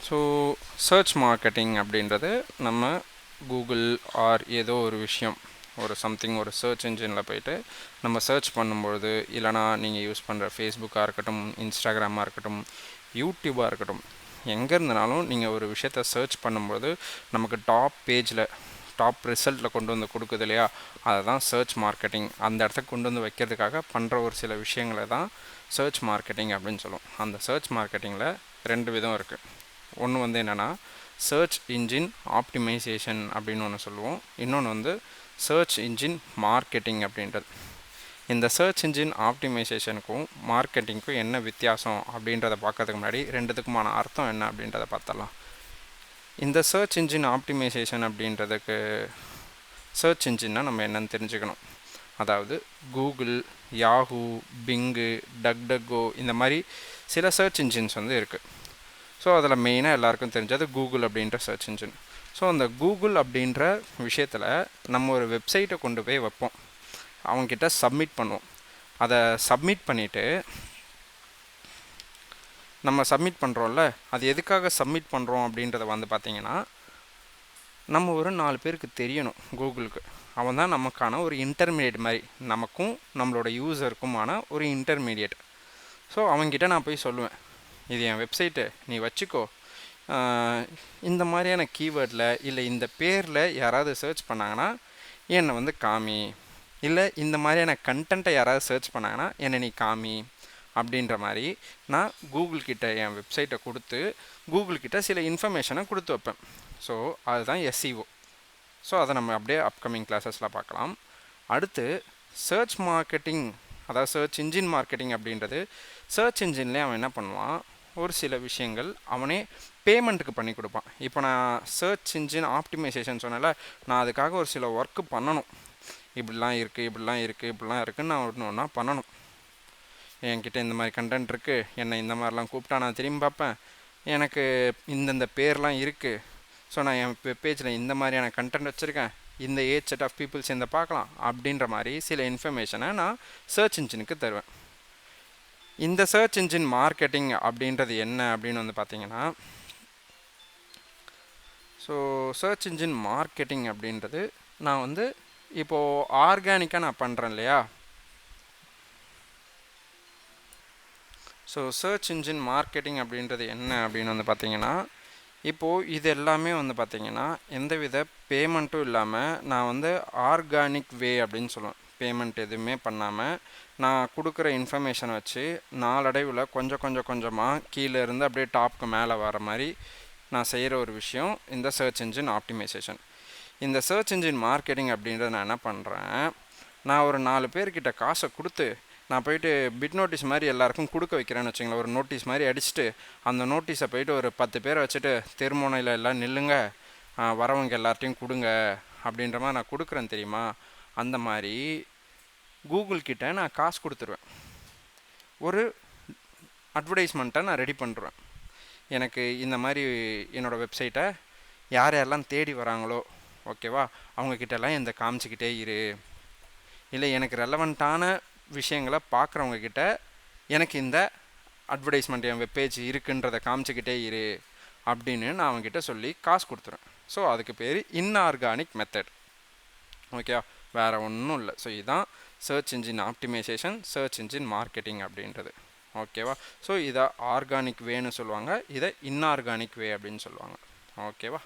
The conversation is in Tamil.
ஸோ சர்ச் மார்க்கெட்டிங் அப்படின்றது நம்ம கூகுள் ஆர் ஏதோ ஒரு விஷயம் ஒரு சம்திங் ஒரு சர்ச் இன்ஜினில் போயிட்டு நம்ம சர்ச் பண்ணும்பொழுது இல்லைனா நீங்கள் யூஸ் பண்ணுற ஃபேஸ்புக்காக இருக்கட்டும், இன்ஸ்டாகிராமாக இருக்கட்டும், யூடியூபாக இருக்கட்டும், எங்கே இருந்தனாலும் நீங்கள் ஒரு விஷயத்தை சர்ச் பண்ணும்போது நமக்கு டாப் பேஜில் டாப் ரிசல்ட்டில் கொண்டு வந்து கொடுக்குது இல்லையா, அதை தான் சர்ச் மார்க்கெட்டிங். அந்த இடத்துக்கு கொண்டு வந்து வைக்கிறதுக்காக பண்ணுற ஒரு சில விஷயங்களை தான் சர்ச் மார்க்கெட்டிங் அப்படின்னு சொல்லுவோம். அந்த சர்ச் மார்க்கெட்டிங்கில் 2 விதம் இருக்குது. ஒன்று வந்து என்னென்னா சர்ச் இன்ஜின் ஆப்டிமைசேஷன் அப்படின்னு ஒன்று சொல்லுவோம். இன்னொன்று வந்து சர்ச் இன்ஜின் மார்க்கெட்டிங் அப்படின்றது. இந்த சர்ச் இன்ஜின் ஆப்டிமைசேஷனுக்கும் மார்க்கெட்டிங்க்கும் என்ன வித்தியாசம் அப்படின்றத பார்க்கறதுக்கு முன்னாடி ரெண்டுத்துக்குமான அர்த்தம் என்ன அப்படின்றத பார்த்தலாம். இந்த சர்ச் இன்ஜின் ஆப்டிமைசேஷன் அப்படின்றதுக்கு சர்ச் இன்ஜின்னா நம்ம என்னன்னு தெரிஞ்சுக்கணும். அதாவது கூகுள், யாஹூ, பிங்கு, டக்டக்கோ இந்த மாதிரி சில சர்ச் இன்ஜின்ஸ் வந்து இருக்குது. ஸோ அதில் மெயினாக எல்லாருக்கும் தெரிஞ்சது கூகுள் அப்படின்ற சர்ச் இன்ஜின். ஸோ அந்த கூகுள் அப்படின்ற விஷயத்தில் நம்ம ஒரு வெப்சைட்டை கொண்டு போய் வைப்போம், அவங்கக்கிட்ட சப்மிட் பண்ணுவோம். அதை சப்மிட் பண்ணிவிட்டு நம்ம சப்மிட் பண்ணுறோம்ல, அது எதுக்காக சப்மிட் பண்ணுறோம் அப்படின்றத வந்து பார்த்திங்கன்னா, நம்ம ஒரு 4 பேருக்கு தெரியணும். கூகுளுக்கு அவன் தான் நமக்கான ஒரு இன்டர்மீடியட் மாதிரி, நமக்கும் நம்மளோட யூசருக்குமான ஒரு இன்டர்மீடியட். ஸோ அவங்ககிட்ட நான் போய் சொல்லுவேன், இது என் வெப்சைட்டு, நீ வச்சுக்கோ, இந்த மாதிரியான கீவேர்டில் இல்லை இந்த பேரில் யாராவது சர்ச் பண்ணாங்கன்னா என்னை வந்து காமி, இல்லை இந்த மாதிரியான கண்டென்ட்டை யாராவது சர்ச் பண்ணாங்கன்னா என்னை நீ காமி அப்படின்ற மாதிரி நான் கூகுள்கிட்ட என் வெப்சைட்டை கொடுத்து கூகுள்கிட்ட சில இன்ஃபர்மேஷனை கொடுத்து வைப்பேன். ஸோ அதுதான் எஸ்இஓ. ஸோ அதை நம்ம அப்படியே அப்கமிங் கிளாஸஸில் பார்க்கலாம். அடுத்து சர்ச் மார்க்கெட்டிங், அதாவது சர்ச் இன்ஜின் மார்க்கெட்டிங் அப்படின்றது, சர்ச் இன்ஜின்லேயே அவன் என்ன பண்ணுவான், ஒரு சில விஷயங்கள் அவனே பேமெண்ட்டுக்கு பண்ணி கொடுப்பான். இப்போ நான் சர்ச் இன்ஜின் ஆப்டிமைசேஷன் சொன்னால, நான் அதுக்காக ஒரு சில ஒர்க்கு பண்ணணும். இப்படிலாம் இருக்குது, இப்படிலாம் இருக்குது, இப்படிலாம் இருக்குதுன்னு நான் ஒன்று ஒன்றா பண்ணணும். என்கிட்ட இந்த மாதிரி கண்டென்ட் இருக்குது, என்னை இந்த மாதிரிலாம் கூப்பிட்டா நான் திரும்பி பார்ப்பேன், எனக்கு இந்தந்த பேர்லாம் இருக்குது, ஸோ நான் என் பேஜில் இந்த மாதிரியான கண்டென்ட் வச்சுருக்கேன், இந்த ஏஜ் செட் ஆஃப் பீப்புள்ஸ் இந்த பார்க்கலாம் அப்படின்ற மாதிரி சில இன்ஃபர்மேஷனை நான் சர்ச் இன்ஜினுக்கு தருவேன். இந்த சர்ச் இன்ஜின் மார்க்கெட்டிங் அப்படின்றது என்ன அப்படின்னு வந்து பார்த்தீங்கன்னா, ஸோ சர்ச் இன்ஜின் மார்க்கெட்டிங் அப்படின்றது நான் வந்து இப்போது ஆர்கானிக்காக நான் பண்ணுறேன் இல்லையா. ஸோ சர்ச் இன்ஜின் மார்க்கெட்டிங் அப்படின்றது என்ன அப்படின்னு வந்து பார்த்தீங்கன்னா, இப்போது இது எல்லாமே வந்து பார்த்திங்கன்னா எந்தவித பேமெண்ட்டும் இல்லாமல் நான் வந்து ஆர்கானிக் வே அப்படின்னு சொல்லுவேன். பேமெண்ட் எதுவுமே பண்ணாமல் நான் கொடுக்குற இன்ஃபர்மேஷனை வச்சு நாளடைவில் கொஞ்சமாக கீழே இருந்து அப்படியே டாப்க்கு மேலே வர மாதிரி நான் செய்கிற ஒரு விஷயம் இந்த சர்ச் இன்ஜின் ஆப்டிமைசேஷன். இந்த சர்ச் இன்ஜின் மார்க்கெட்டிங் அப்படின்றத நான் என்ன பண்ணுறேன், நான் ஒரு 4 பேர்கிட்ட காசை கொடுத்து நான் போயிட்டு பிட் நோட்டீஸ் மாதிரி எல்லாருக்கும் கொடுக்க வைக்கிறேன்னு வச்சுங்களேன். ஒரு நோட்டீஸ் மாதிரி அடிச்சுட்டு அந்த நோட்டீஸை போயிட்டு ஒரு 10 பேரை வச்சுட்டு தெருமுனையில் எல்லாம் நில்லுங்க, வரவங்க எல்லார்ட்டையும் கொடுங்க அப்படின்ற மாதிரி நான் கொடுக்குறேன் தெரியுமா. அந்த மாதிரி கூகுள்கிட்ட நான் காசு கொடுத்துருவேன், ஒரு அட்வர்டைஸ்மெண்ட்டை நான் ரெடி பண்ணுறேன். எனக்கு இந்த மாதிரி என்னோடய வெப்சைட்டை யார் யாரெல்லாம் தேடி வராங்களோ ஓகேவா, அவங்கக்கிட்டலாம் இந்த காமிச்சிக்கிட்டே இரு, இல்லை எனக்கு ரெலவெண்ட்டான விஷயங்களை பார்க்குறவங்கக்கிட்ட எனக்கு இந்த அட்வர்டைஸ்மெண்ட் என் வெப்பேஜ் இருக்குன்றதை காமிச்சிக்கிட்டே இரு அப்படின்னு நான் அவங்ககிட்ட சொல்லி காசு கொடுத்துருவேன். ஸோ அதுக்கு பேர் இன்ஆர்கானிக் மெத்தட். ஓகேவா, வேறு ஒன்றும் இல்லை. ஸோ இதுதான் search engine optimisation, search engine marketing அப்படின்றது. ஓகேவா, ஸோ இதை ஆர்கானிக் வேன்னு சொல்லுவாங்க, இதை இன்ஆர்கானிக் வே அப்படின்னு சொல்லுவாங்க. ஓகேவா.